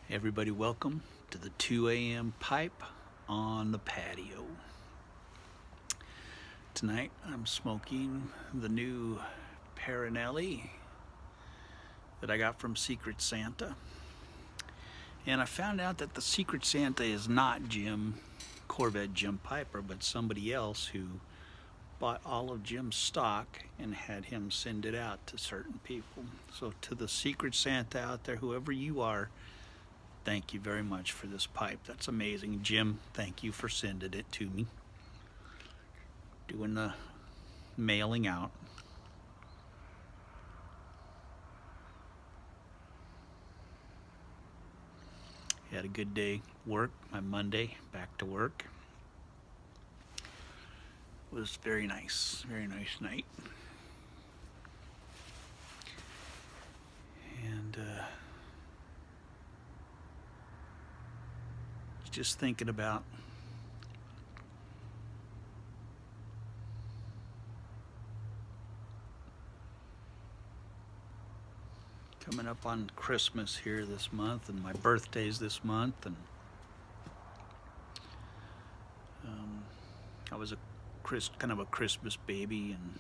Everybody, welcome to the 2 a.m. pipe on the patio. Tonight I'm smoking the new Paranelli that I got from Secret Santa. And I found out that the Secret Santa is not Corvette Jim Piper, but somebody else who bought all of Jim's stock and had him send it out to certain people. So to the Secret Santa out there, whoever you are, thank you very much for this pipe. That's amazing. Jim, thank you for sending it to me. Doing the mailing out. Had a good day. Work, my Monday, back to work. It was very nice night. And just thinking about coming up on Christmas here this month, and my birthday's this month, and I was kind of a Christmas baby, and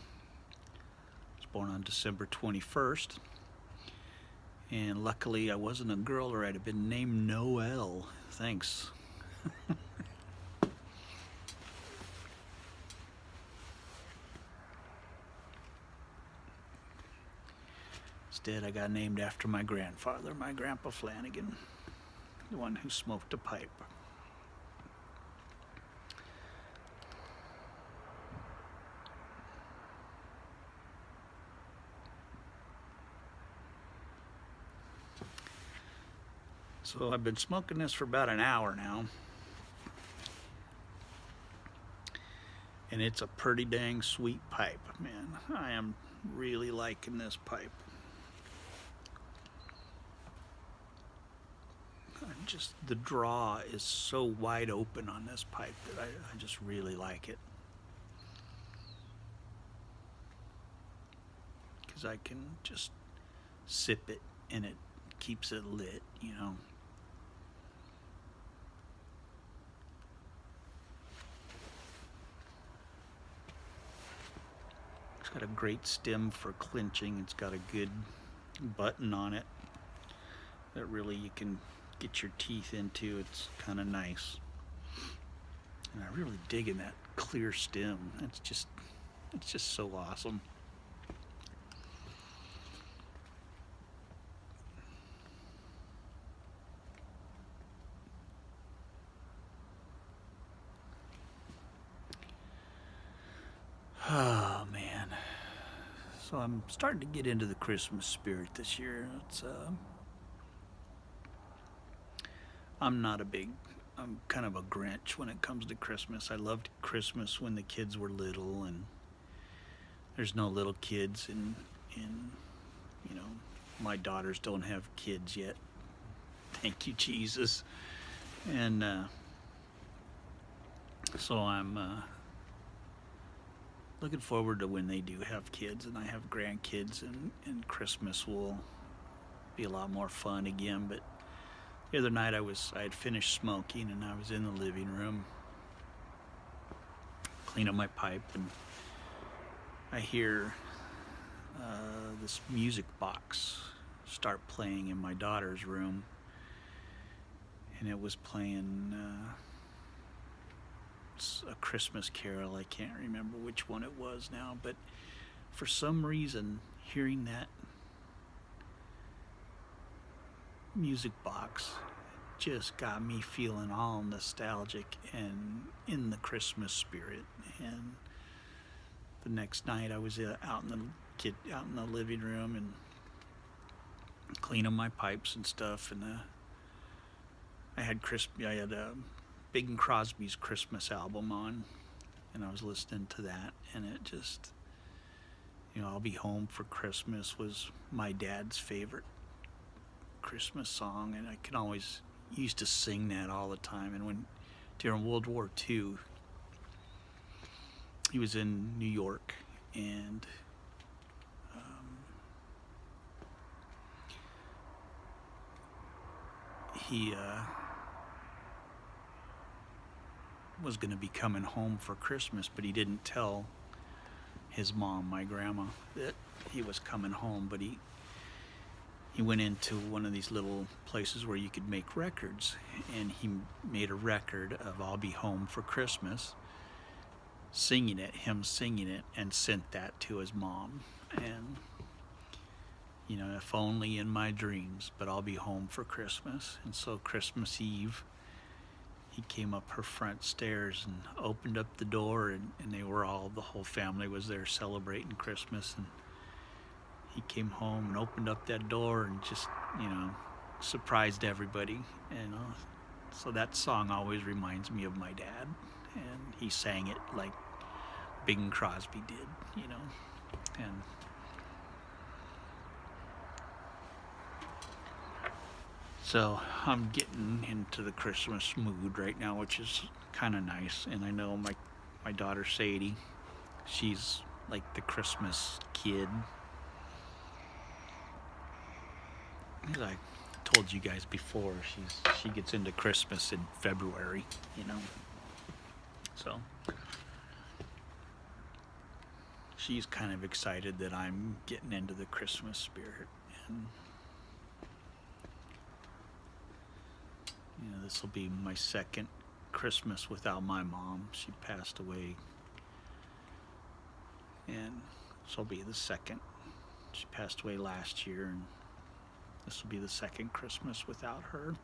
was born on December 21st. And luckily I wasn't a girl, or I'd have been named Noel. Thanks. Instead, I got named after my grandfather, my Grandpa Flanagan, the one who smoked a pipe. So I've been smoking this for about an hour now. And it's a pretty dang sweet pipe, man. I am really liking this pipe. The draw is so wide open on this pipe that I just really like it. Because I can just sip it and it keeps it lit, you know. It's got a great stem for clinching. It's got a good button on it that really you can get your teeth into. It's kind of nice. And I really dig in that clear stem. It's just so awesome. Oh man. So I'm starting to get into the Christmas spirit this year. I'm kind of a Grinch when it comes to Christmas. I loved Christmas when the kids were little, and there's no little kids in you know, my daughters don't have kids yet. Thank you, Jesus. And so I'm looking forward to when they do have kids and I have grandkids, and Christmas will be a lot more fun again. But the other night I had finished smoking, and I was in the living room cleaning up my pipe, and I hear this music box start playing in my daughter's room, and it was playing a Christmas carol. I can't remember which one it was now, but for some reason hearing that music box just got me feeling all nostalgic and in the Christmas spirit. And the next night I was out in the living room and cleaning my pipes and stuff, and I had Bing Crosby's Christmas album on, and I was listening to that, and it just, I'll Be Home for Christmas was my dad's favorite Christmas song, and I used to sing that all the time. And during World War II, he was in New York, and he was going to be coming home for Christmas, but he didn't tell his mom, my grandma, that he was coming home. But he went into one of these little places where you could make records, and he made a record of "I'll Be Home for Christmas," singing it, and sent that to his mom. And if only in my dreams, but I'll be home for Christmas. And so Christmas Eve, he came up her front stairs and opened up the door, and the whole family was there celebrating Christmas. And he came home and opened up that door and just, surprised everybody. And so that song always reminds me of my dad. And he sang it like Bing Crosby did, And so I'm getting into the Christmas mood right now, which is kind of nice. And I know my daughter Sadie, she's like the Christmas kid. As I told you guys before, she gets into Christmas in February, So she's kind of excited that I'm getting into the Christmas spirit. And this will be my second Christmas without my mom. She passed away, and this will be the second. She passed away last year, and this will be the second Christmas without her.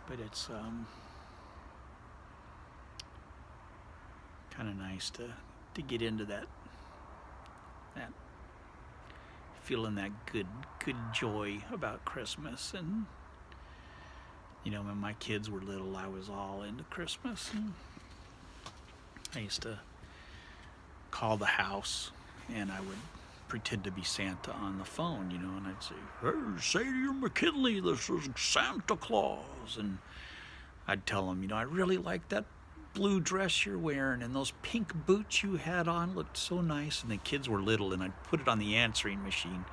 But it's kind of nice to get into that feeling that good joy about Christmas. And when my kids were little, I was all into Christmas, and I used to call the house, and I would pretend to be Santa on the phone, and I'd say, "Hey, Sadie McKinley, this is Santa Claus." And I'd tell them, "I really like that blue dress you're wearing, and those pink boots you had on looked so nice." And the kids were little, and I'd put it on the answering machine.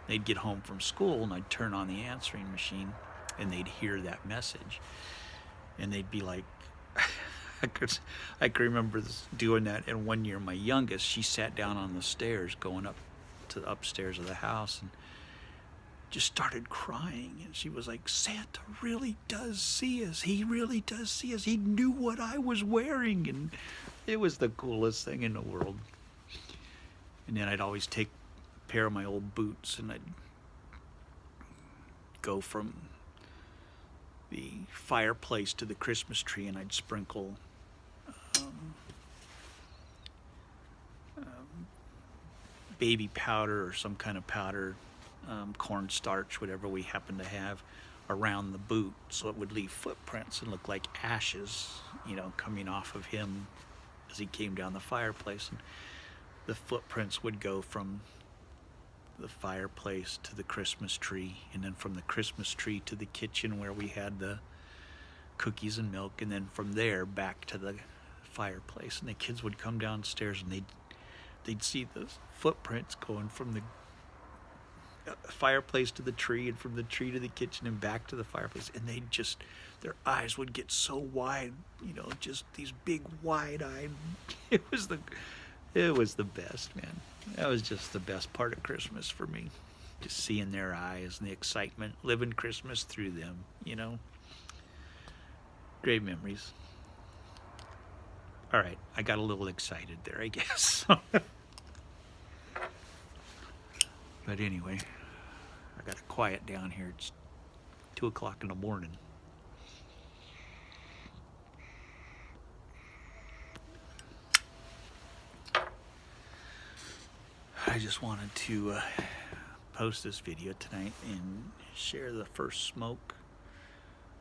They'd get home from school, and I'd turn on the answering machine, and they'd hear that message, and they'd be like, I could remember doing that. And one year, my youngest, she sat down on the stairs going up to the upstairs of the house, and just started crying. And she was like, "Santa really does see us. He really does see us. He knew what I was wearing." And it was the coolest thing in the world. And then I'd always take a pair of my old boots, and I'd go from the fireplace to the Christmas tree, and I'd sprinkle baby powder or some kind of powder, cornstarch, whatever we happen to have, around the boot, so it would leave footprints and look like ashes, coming off of him as he came down the fireplace. And the footprints would go from the fireplace to the Christmas tree, and then from the Christmas tree to the kitchen where we had the cookies and milk, and then from there back to the fireplace. And the kids would come downstairs, and they'd see the footprints going from the fireplace to the tree, and from the tree to the kitchen, and back to the fireplace. And their eyes would get so wide, just these big wide-eyed. It was the best, man. That was just the best part of Christmas for me. Just seeing their eyes and the excitement, living Christmas through them, Great memories. All right, I got a little excited there, I guess. But anyway, I got to quiet down here. It's 2 o'clock in the morning. I just wanted to post this video tonight and share the first smoke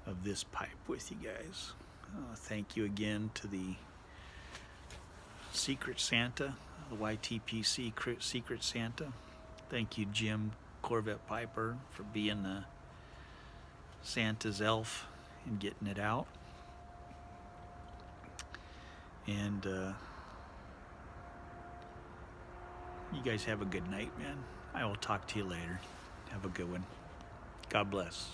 of this pipe with you guys. Thank you again to the Secret Santa, the YTPC Secret Santa. Thank you, Jim Corvette Piper, for being the Santa's elf and getting it out. And You guys have a good night, man. I will talk to you later. Have a good one. God bless.